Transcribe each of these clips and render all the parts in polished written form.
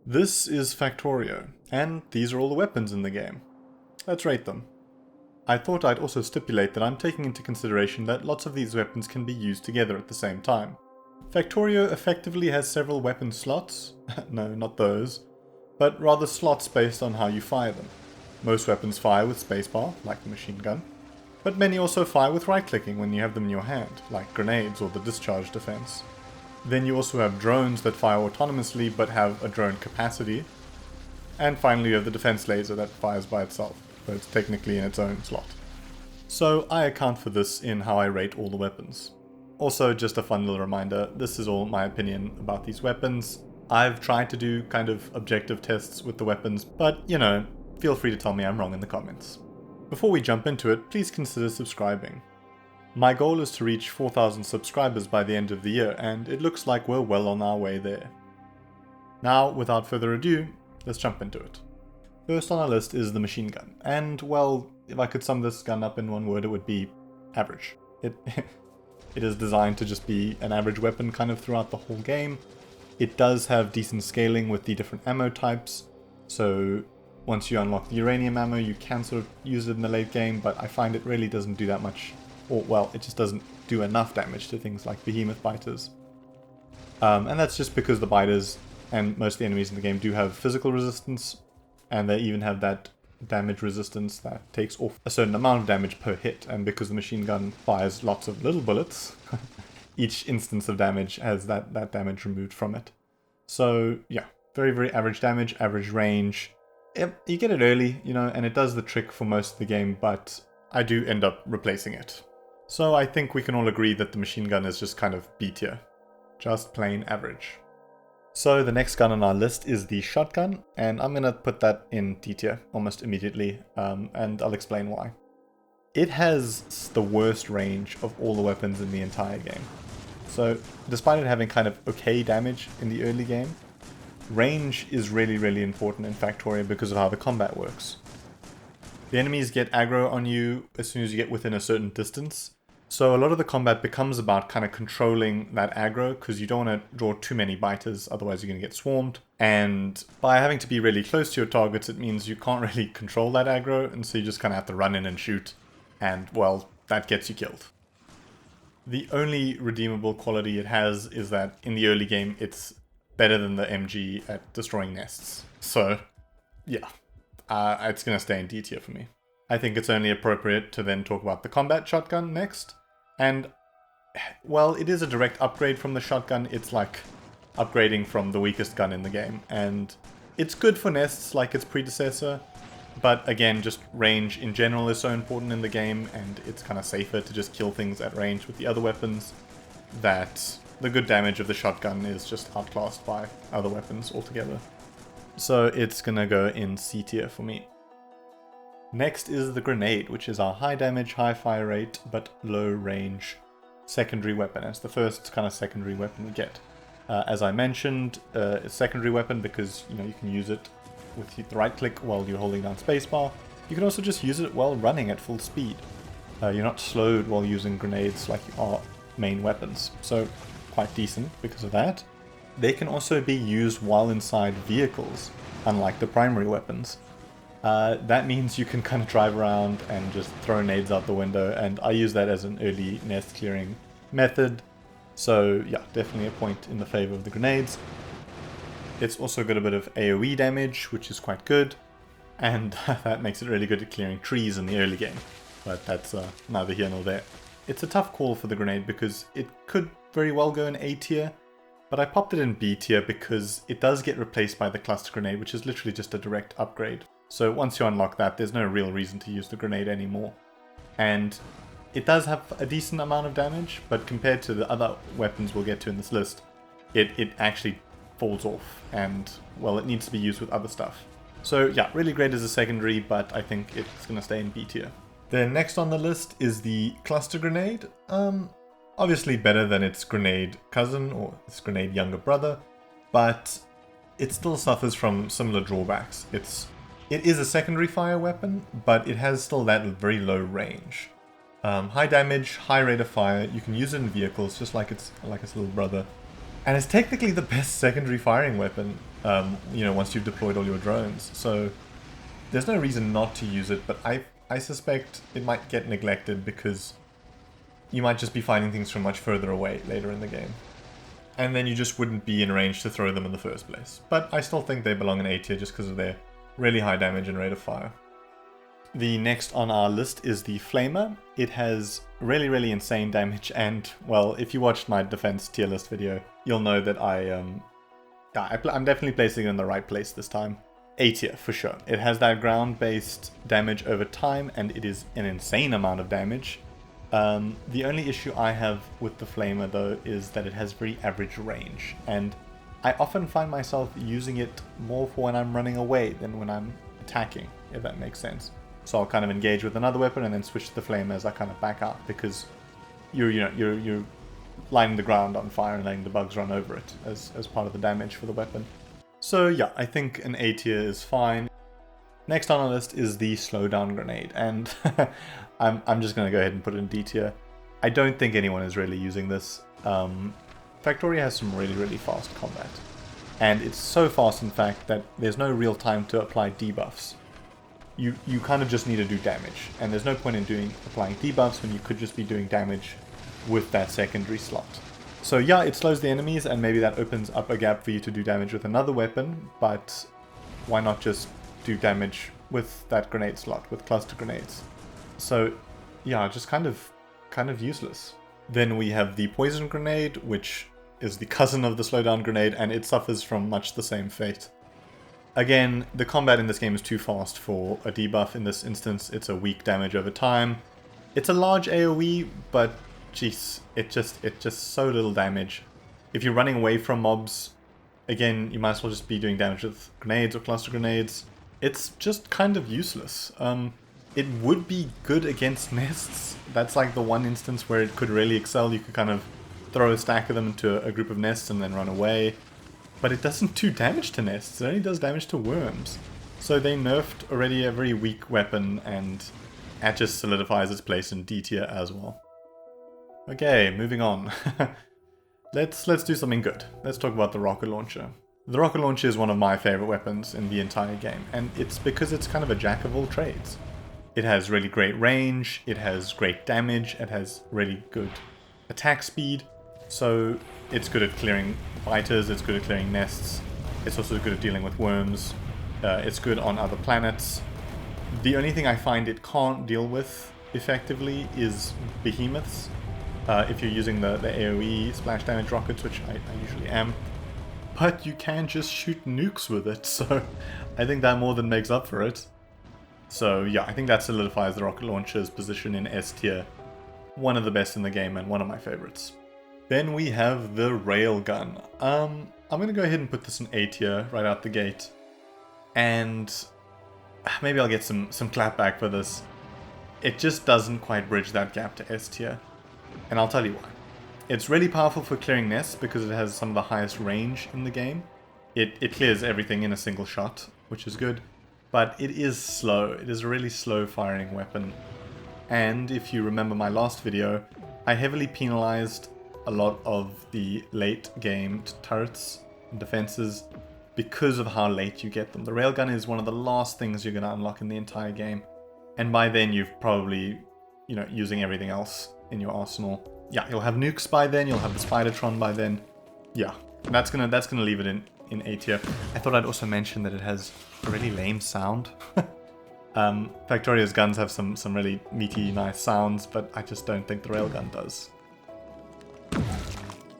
This is Factorio, and these are all the weapons in the game. Let's rate them. I thought I'd also stipulate that I'm taking into consideration that lots of these weapons can be used together at the same time. Factorio effectively has several weapon slots, no, not those, but rather slots based on how you fire them. Most weapons fire with spacebar, like the machine gun, but many also fire with right-clicking when you have them in your hand, like grenades or the discharge defense. Then you also have drones that fire autonomously but have a drone capacity. And finally you have the defense laser that fires by itself, but it's technically in its own slot. So I account for this in how I rate all the weapons. Also, just a fun little reminder, this is all my opinion about these weapons. I've tried to do kind of objective tests with the weapons, but you know, feel free to tell me I'm wrong in the comments. Before we jump into it, please consider subscribing. My goal is to reach 4,000 subscribers by the end of the year, and it looks like we're well on our way there. Now, without further ado, let's jump into it. First on our list is the machine gun, and well, if I could sum this gun up in one word, it would be average. It is designed to just be an average weapon kind of throughout the whole game. It does have decent scaling with the different ammo types, so once you unlock the uranium ammo, you can sort of use it in the late game, but I find it really doesn't do that much. Or, well, it just doesn't do enough damage to things like behemoth biters. And that's just because the biters and most of the enemies in the game do have physical resistance, and they even have that damage resistance that takes off a certain amount of damage per hit, and because the machine gun fires lots of little bullets, each instance of damage has that damage removed from it. So, yeah, very, very average damage, average range. You get it early, you know, and it does the trick for most of the game, but I do end up replacing it. So I think we can all agree that the machine gun is just kind of B tier. Just plain average. So the next gun on our list is the shotgun, and I'm going to put that in D tier almost immediately, and I'll explain why. It has the worst range of all the weapons in the entire game. So despite it having kind of okay damage in the early game, range is really, really important in Factorio because of how the combat works. The enemies get aggro on you as soon as you get within a certain distance. So a lot of the combat becomes about kind of controlling that aggro, because you don't want to draw too many biters, otherwise you're going to get swarmed. And by having to be really close to your targets, it means you can't really control that aggro, and so you just kind of have to run in and shoot. And, well, that gets you killed. The only redeemable quality it has is that in the early game, it's better than the MG at destroying nests. So, yeah, it's going to stay in D tier for me. I think it's only appropriate to then talk about the combat shotgun next. And, well, it is a direct upgrade from the shotgun. It's like upgrading from the weakest gun in the game. And it's good for nests like its predecessor. But again, just range in general is so important in the game. And it's kind of safer to just kill things at range with the other weapons. That the good damage of the shotgun is just outclassed by other weapons altogether. So it's gonna go in C tier for me. Next is the grenade, which is our high damage, high fire rate, but low range secondary weapon. It's the first kind of secondary weapon we get. As I mentioned, it's a secondary weapon because you can use it with the right click while you're holding down spacebar. You can also just use it while running at full speed. You're not slowed while using grenades like you are main weapons, so quite decent because of that. They can also be used while inside vehicles, unlike the primary weapons. That means you can kind of drive around and just throw nades out the window, and I use that as an early nest clearing method. So yeah, definitely a point in the favor of the grenades. It's also got a bit of AoE damage, which is quite good, and that makes it really good at clearing trees in the early game. But that's neither here nor there. It's a tough call for the grenade because it could very well go in A tier, but I popped it in B tier because it does get replaced by the cluster grenade, which is literally just a direct upgrade. So once you unlock that, there's no real reason to use the grenade anymore. And it does have a decent amount of damage, but compared to the other weapons we'll get to in this list, it actually falls off, and, well, it needs to be used with other stuff. So yeah, really great as a secondary, but I think it's going to stay in B tier. Then next on the list is the cluster grenade. Obviously better than its grenade cousin or its grenade younger brother, but it still suffers from similar drawbacks. It is a secondary fire weapon, but it has still that very low range. High damage, high rate of fire. You can use it in vehicles just like its little brother. And it's technically the best secondary firing weapon, you know, once you've deployed all your drones. So there's no reason not to use it, but I suspect it might get neglected because you might just be finding things from much further away later in the game. And then you just wouldn't be in range to throw them in the first place. But I still think they belong in A tier just because of their really high damage and rate of fire. The next on our list is the Flamer. It has really insane damage, and well, if you watched my defense tier list video, you'll know that I'm definitely placing it in the right place this time. A tier for sure. It has that ground-based damage over time, and it is an insane amount of damage. The only issue I have with the Flamer though is that it has very average range, and I often find myself using it more for when I'm running away than when I'm attacking, if that makes sense. So I'll kind of engage with another weapon and then switch to the Flamer as I kind of back out, because you're lining the ground on fire and letting the bugs run over it as part of the damage for the weapon. So yeah, I think an A tier is fine. Next on our list is the slowdown grenade, and I'm just going to go ahead and put it in D tier. I don't think anyone is really using this. Factorio has some really fast combat, and it's so fast in fact that there's no real time to apply debuffs. You kind of just need to do damage, and there's no point in applying debuffs when you could just be doing damage with that secondary slot. So yeah, it slows the enemies, and maybe that opens up a gap for you to do damage with another weapon, but why not just do damage with that grenade slot, with cluster grenades? So yeah, just kind of useless. Then we have the poison grenade, which is the cousin of the slowdown grenade, and it suffers from much the same fate. Again, the combat in this game is too fast for a debuff. In this instance, it's a weak damage over time. It's a large AoE, but jeez, it's just so little damage. If you're running away from mobs, again, you might as well just be doing damage with grenades or cluster grenades. It's just kind of useless. It would be good against nests. That's like the one instance where it could really excel. You could kind of throw a stack of them into a group of nests and then run away. But it doesn't do damage to nests, it only does damage to worms. So they nerfed already a very weak weapon, and that just solidifies its place in D tier as well. Okay, moving on. Let's do something good. Let's talk about the rocket launcher. The rocket launcher is one of my favorite weapons in the entire game, and it's because it's kind of a jack of all trades. It has really great range, it has great damage, it has really good attack speed, so it's good at clearing fighters, it's good at clearing nests, it's also good at dealing with worms, it's good on other planets. The only thing I find it can't deal with effectively is behemoths. If you're using the AoE splash damage rockets, which I usually am. But you can just shoot nukes with it, so I think that more than makes up for it. So yeah, I think that solidifies the rocket launcher's position in S tier. One of the best in the game and one of my favorites. Then we have the railgun. I'm going to go ahead and put this in A tier right out the gate. And maybe I'll get some clapback for this. It just doesn't quite bridge that gap to S tier. And I'll tell you why. It's really powerful for clearing nests because it has some of the highest range in the game. It clears everything in a single shot, which is good. But it is slow. It is a really slow firing weapon. And if you remember my last video, I heavily penalized a lot of the late game turrets and defenses because of how late you get them. The railgun is one of the last things you're going to unlock in the entire game. And by then you've probably, using everything else in your arsenal. Yeah, you'll have nukes by then, you'll have the Spidertron by then. Yeah, that's gonna leave it in A tier. I thought I'd also mention that it has a really lame sound. Factorio's guns have some really meaty, nice sounds, but I just don't think the railgun does.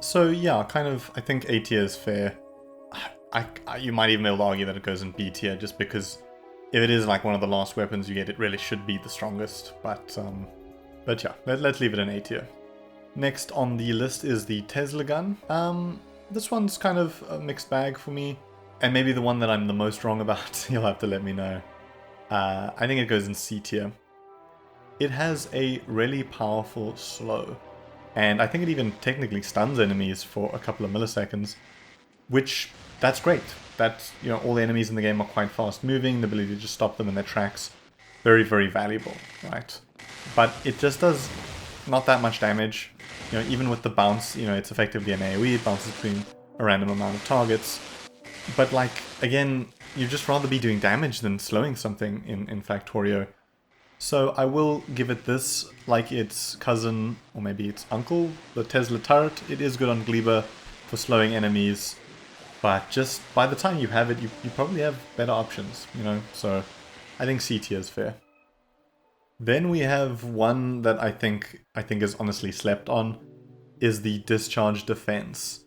So yeah, I think A tier is fair. You might even be able to argue that it goes in B tier, just because if it is like one of the last weapons you get, it really should be the strongest. But yeah, let's leave it in A tier. Next on the list is the Tesla gun. This one's kind of a mixed bag for me, and maybe the one that I'm the most wrong about. You'll have to let me know. I think it goes in C tier. It has a really powerful slow, and I think it even technically stuns enemies for a couple of milliseconds, which that's great. That's, all the enemies in the game are quite fast moving. The ability to just stop them in their tracks, very valuable, right? But it just does not that much damage. Even with the bounce, it's effectively an AoE. It bounces between a random amount of targets. But like, again, you'd just rather be doing damage than slowing something in Factorio. So I will give it this, like its cousin, or maybe its uncle, the Tesla turret. It is good on Gleba for slowing enemies, but just by the time you have it, you probably have better options, you know? So I think C tier is fair. Then we have one that I think is honestly slept on, is the Discharge Defense.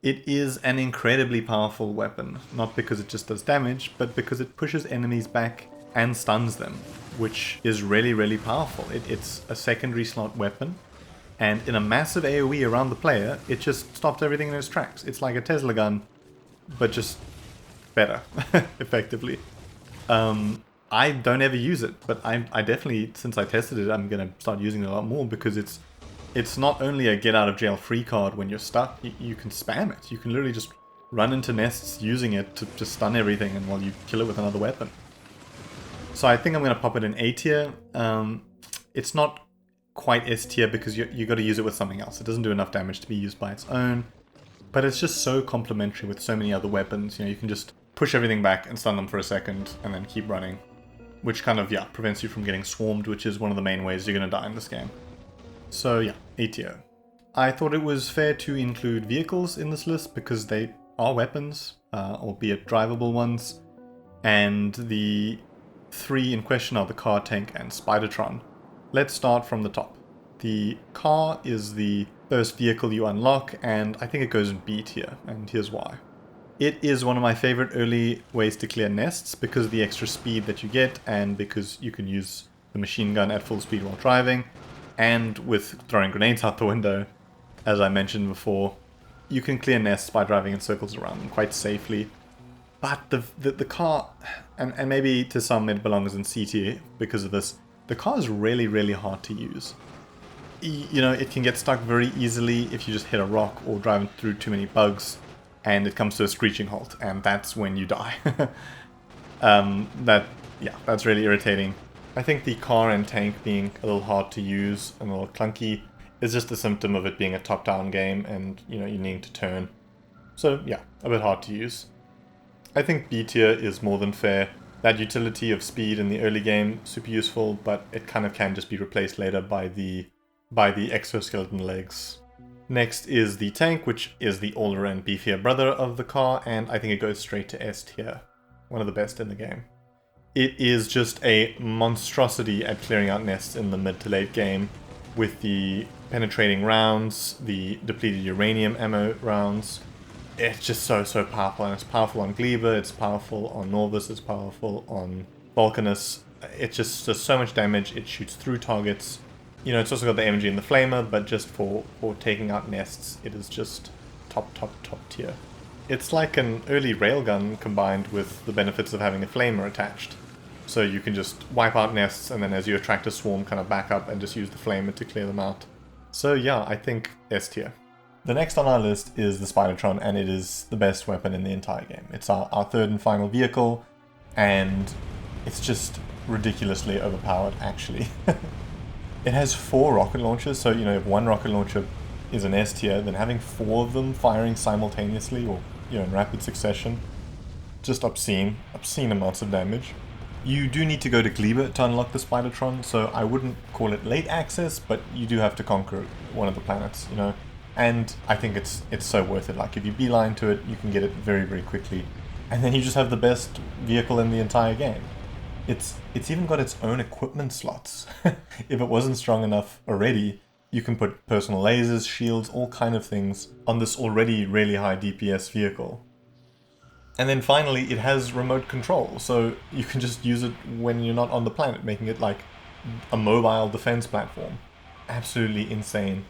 It is an incredibly powerful weapon, not because it just does damage, but because it pushes enemies back and stuns them, which is really, really powerful. It's a secondary slot weapon, and in a massive AoE around the player, it just stops everything in its tracks. It's like a Tesla gun, but just better, effectively. I don't ever use it, but I definitely, since I tested it, I'm going to start using it a lot more, because it's not only a get out of jail free card when you're stuck, you can spam it. You can literally just run into nests using it to just stun everything, and while you kill it with another weapon. So I think I'm going to pop it in A tier. It's not quite S tier because you got to use it with something else. It doesn't do enough damage to be used by its own, but it's just so complementary with so many other weapons. You know, you can just push everything back and stun them for a second and then keep running, which kind of, yeah, prevents you from getting swarmed, which is one of the main ways you're going to die in this game. So yeah, A tier. I thought it was fair to include vehicles in this list because they are weapons, albeit drivable ones, and the three in question are the car, tank, and Spidertron. Let's start from the top. The car is the first vehicle you unlock, and I think it goes in B tier, and here's why. It is one of my favorite early ways to clear nests because of the extra speed that you get, and because you can use the machine gun at full speed while driving, and with throwing grenades out the window, as I mentioned before, you can clear nests by driving in circles around them quite safely. But the car, and maybe to some it belongs in C tier because of this, the car is really, really hard to use. You know, it can get stuck very easily if you just hit a rock or driving through too many bugs, and it comes to a screeching halt, and that's when you die. That's really irritating. I think the car and tank being a little hard to use and a little clunky is just a symptom of it being a top-down game and, you know, you needing to turn. So yeah, a bit hard to use. I think B tier is more than fair. That utility of speed in the early game, super useful, but it kind of can just be replaced later by the exoskeleton legs. Next is the tank, which is the older and beefier brother of the car, and I think it goes straight to S tier. One of the best in the game. It is just a monstrosity at clearing out nests in the mid to late game, with the penetrating rounds, the depleted uranium ammo rounds. It's just so powerful, and it's powerful on Gleba, it's powerful on Norvis, it's powerful on Vulcanus. It just does so much damage, it shoots through targets. You know, it's also got the MG and the Flamer, but just for taking out nests, it is just top tier. It's like an early railgun combined with the benefits of having a Flamer attached. So you can just wipe out nests, and then as you attract a swarm, kind of back up and just use the Flamer to clear them out. So yeah, I think S tier. The next on our list is the Spidertron, and it is the best weapon in the entire game. It's our third and final vehicle, and it's just ridiculously overpowered, actually. It has 4 rocket launchers, so, you know, if one rocket launcher is an S tier, then having 4 of them firing simultaneously, or, you know, in rapid succession, just obscene amounts of damage. You do need to go to Gleba to unlock the Spidertron, so I wouldn't call it late access, but you do have to conquer one of the planets, you know. And I think it's so worth it. Like, if you beeline to it, you can get it very, very quickly. And then you just have the best vehicle in the entire game. It's even got its own equipment slots. If it wasn't strong enough already, you can put personal lasers, shields, all kind of things on this already really high DPS vehicle. And then finally, it has remote control, so you can just use it when you're not on the planet, making it like a mobile defense platform. Absolutely insane.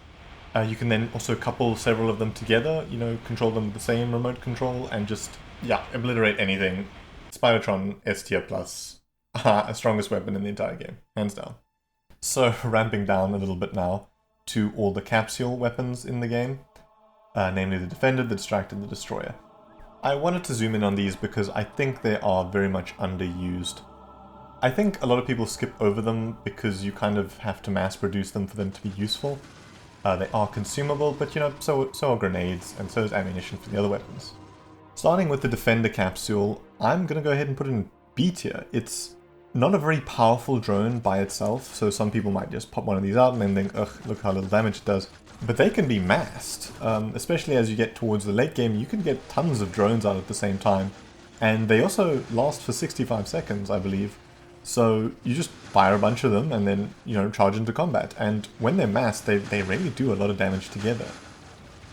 You can then also couple several of them together, you know, control them with the same remote control, and just, yeah, obliterate anything. Spidertron S tier plus. Strongest weapon in the entire game, hands down. So, ramping down a little bit now to all the capsule weapons in the game, namely the Defender, the Distractor, and the Destroyer. I wanted to zoom in on these because I think they are very much underused. I think a lot of people skip over them because you kind of have to mass produce them for them to be useful. They are consumable, but you know, so are grenades, and so is ammunition for the other weapons. Starting with the Defender capsule, I'm going to go ahead and put it in B tier. It's not a very powerful drone by itself, so some people might just pop one of these out and then think, ugh, look how little damage it does. But they can be massed, especially as you get towards the late game. You can get tons of drones out at the same time, and they also last for 65 seconds, I believe. So you just fire a bunch of them and then, you know, charge into combat. And when they're massed, they really do a lot of damage together.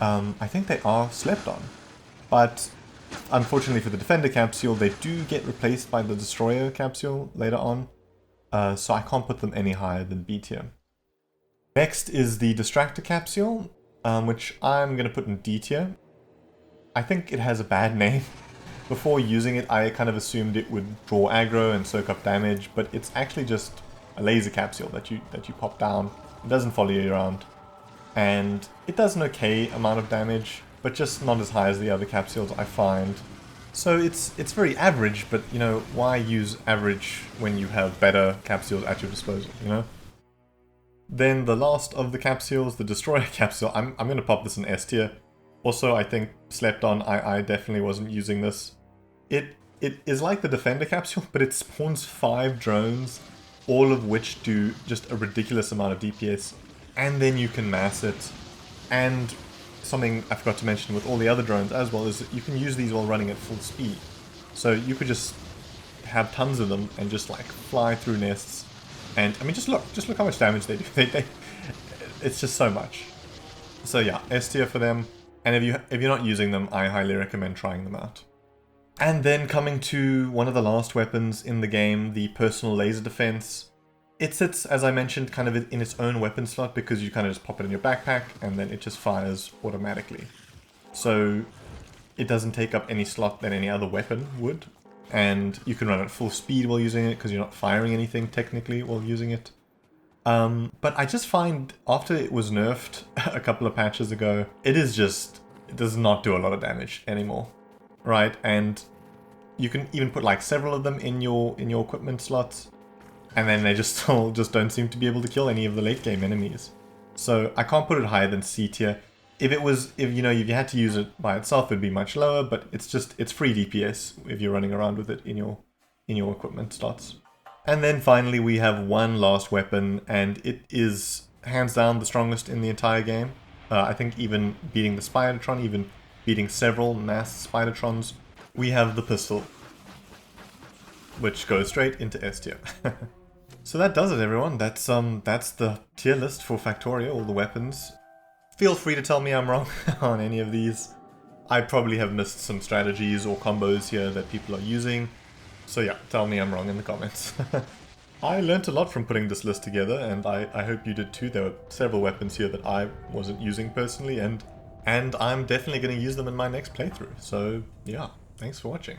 I think they are slept on, but unfortunately for the Defender capsule, they do get replaced by the Destroyer capsule later on, so I can't put them any higher than B tier. Next is the Distractor capsule, which I'm going to put in D tier. I think it has a bad name. Before using it, I kind of assumed it would draw aggro and soak up damage, but it's actually just a laser capsule that you pop down. It doesn't follow you around, and it does an okay amount of damage, but just not as high as the other capsules, I find. So it's very average, but you know, why use average when you have better capsules at your disposal, you know? Then the last of the capsules, the Destroyer capsule, I'm going to pop this in S tier. Also, I think slept on, I definitely wasn't using this. It is like the Defender capsule, but it spawns 5 drones, all of which do just a ridiculous amount of DPS, and then you can mass it. And something I forgot to mention with all the other drones as well is that you can use these while running at full speed. So you could just have tons of them and just like fly through nests. And I mean, just look how much damage they do. It's just so much. So yeah, S tier for them. And if you're not using them, I highly recommend trying them out. And then coming to one of the last weapons in the game, the personal laser defense. It sits, as I mentioned, kind of in its own weapon slot because you kind of just pop it in your backpack and then it just fires automatically. So it doesn't take up any slot that any other weapon would. And you can run at full speed while using it because you're not firing anything technically while using it. But I just find after it was nerfed a couple of patches ago, it does not do a lot of damage anymore, right? And you can even put like several of them in your equipment slots, and then they just still don't seem to be able to kill any of the late game enemies. So I can't put it higher than C tier. If you had to use it by itself, it'd be much lower, but it's free DPS if you're running around with it in your equipment slots. And then finally we have one last weapon, and it is hands down the strongest in the entire game. I think even beating the Spidertron, even beating several mass Spidertrons, we have the pistol, which goes straight into S tier. So that does it, everyone. That's the tier list for Factorio, all the weapons. Feel free to tell me I'm wrong on any of these. I probably have missed some strategies or combos here that people are using. So yeah, tell me I'm wrong in the comments. I learnt a lot from putting this list together, and I hope you did too. There were several weapons here that I wasn't using personally, and I'm definitely going to use them in my next playthrough. So yeah, thanks for watching.